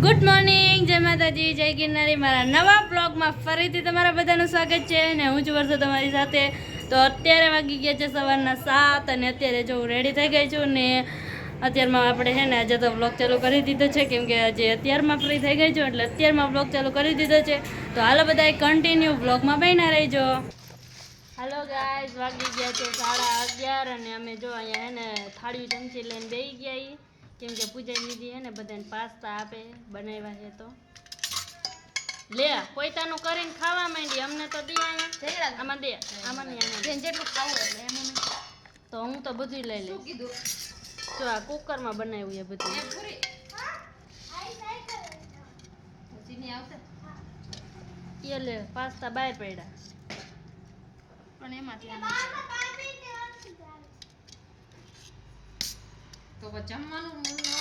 Good morning, જય માતાજી, જય ગિરનારી. મારા નવા બ્લોગમાં ફરીથી તમારા બધાનું સ્વાગત છે અને હું છું વર્ષો તમારી સાથે. તો અત્યારે વાગી ગયા છે સવારના 7 અને અત્યારે જો હું રેડી થઈ ગઈ છું ને અત્યારમાં આપણે છે ને આજે તો બ્લોગ ચાલુ કરી દીધો છે, કેમ કે આજે અત્યારમાં ફ્રી થઈ ગઈ છું એટલે અત્યારમાં બ્લોગ ચાલુ કરી દીધો છે. તો હાલો બધા કન્ટિન્યુ બ્લોગમાં બન્યા રહેજો. હાલો ગાઈઝ, વાગી ગયા છે 11:30 અને અમે જો અહીંયા હે ને થાળી ચમચી લઈને બેસી ગયા, કેમ કે પૂજા દીદી હે ને બધાને પાસ્તા આપે બનાવ્યા છે. તો લે પોતાનું કરીને ખાવા માંડી, અમને તો દે અહીંયા આમાં દે, આમાં નહીં, આમાં જેટલું ખાવું એટલે એમ તો હું તો બધું લઈ લઈશ. જો આ કુકરમાં બનાવ્યું એ બધું. એ લે પાસ્તા બહાર પડ્યા પણ એમાંથી તો જમવાનું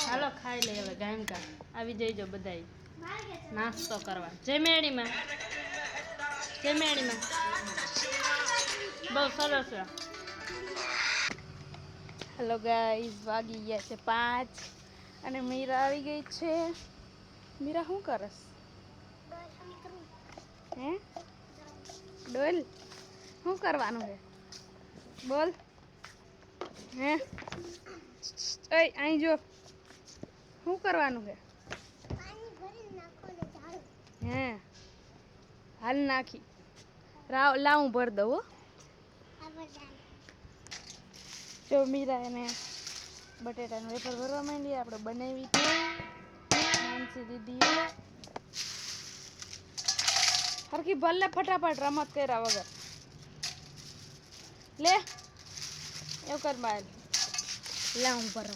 હાલો ખાઈ લે હવે. ગામકા આવી જઈજો બધાય નાસ્તો કરવા. જય મેળીમાં, જય મેળીમાં. બહુ સરસ છે. હેલો ગાઈઝ, વાગી ગયા છે 5 અને મીરા આવી ગઈ છે. મીરા શું કરસ? હે ડોલ શું કરવાનું છે બોલ? હે ઓય અહીં જો, શું કરવાનું છે? હે હાલ નાખી લાવું ભર દઉં હો. જો મીરા એને બટેટાનું વેફર ભરવા માંડીએ. આપણે બનાવી માનસી દીદી હરખી ભલે ફટાફટ રમત કર્યા વગર લે એવું કર બાર લાવું ભરો.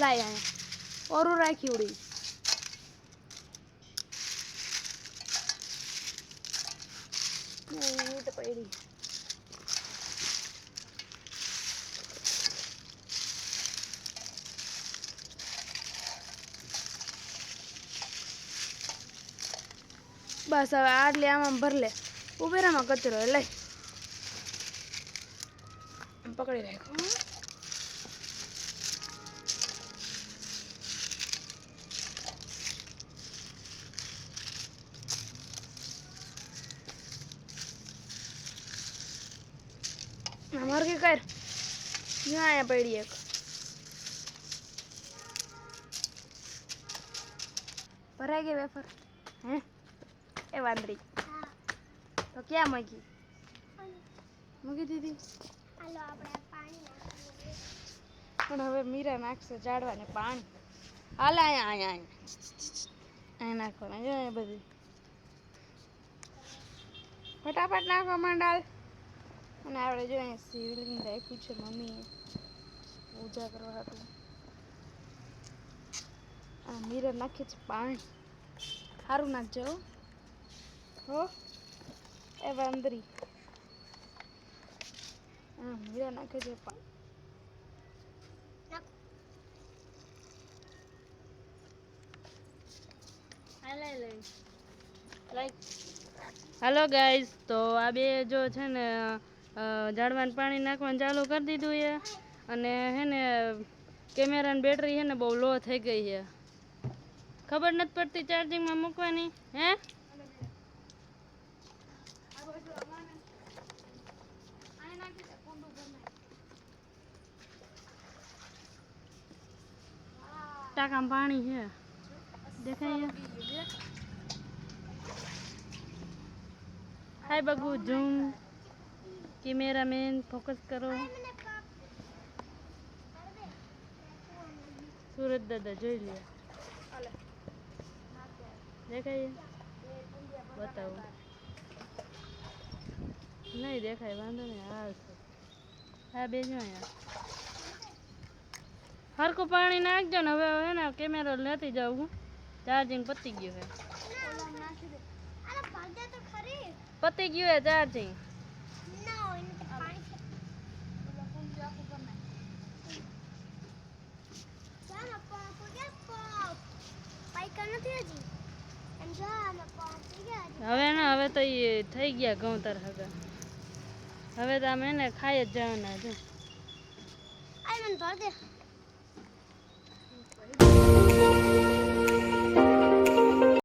લાય અહીંયા ઓરું રાખી ઉડી. તો પડી બસ. હવે આટલે આમાં ભર લે. ઉભેરામાં કચરો લઈ પકડી રાખો. મરકી કર અહીંયા પડી એક. ભરાઈ ગઈ વેફર? હે એ વાંદરી તો ક્યાં મૂકી? મૂકી દીધી. પણ હવે મીરા નાખશે ઝાડવાને પાણી. હાલ અહીંયા અહીંયા અહીંયા નાખવાના. જો અહીંયા બધી ફટાફટ નાખવા માંડાલ. અને આપણે જો અહીંયા શિવલિંગ રાખ્યું છે મમ્મીએ પૂજા કરવા હતું. આ મીરા નાખે છે પાણી. સારું નાખજો હો એ વાંદરી. હા મીરા નાખે છે પાણી. હાલો ગાઈઝ, તો આ બે જો છે ને ઝાડવાનું પાણી નાખવાનું ચાલુ કરી દીધું છે. અને હે ને કેમેરાની બેટરી છે ને બહુ લો થઈ ગઈ છે. ખબર નથી પડતી ચાર્જિંગમાં મૂકવાની. હે ટાંકામાં પાણી છે દેખાય. હાય બગુ ઝૂમ કેમેરામેન ફોકસ કરો. સુરત દાદા જોઈ લે. દેખાય બતાવો. નહીં દેખાય, વાંધો નહીં. હા બેજો અહીંયા હરખું પાણી નાખજો ને. હવે હે ને કેમેરો લેતી જાઉં હું. ચાર્જિંગ પતી ગયું છે. પતી ગયું હે ચાર્જિંગ. હવે ને હવે તો એ થઈ ગયા ઘઉં તાર હગા. હવે તો આમ એને ખાઈ જ જવાના છે.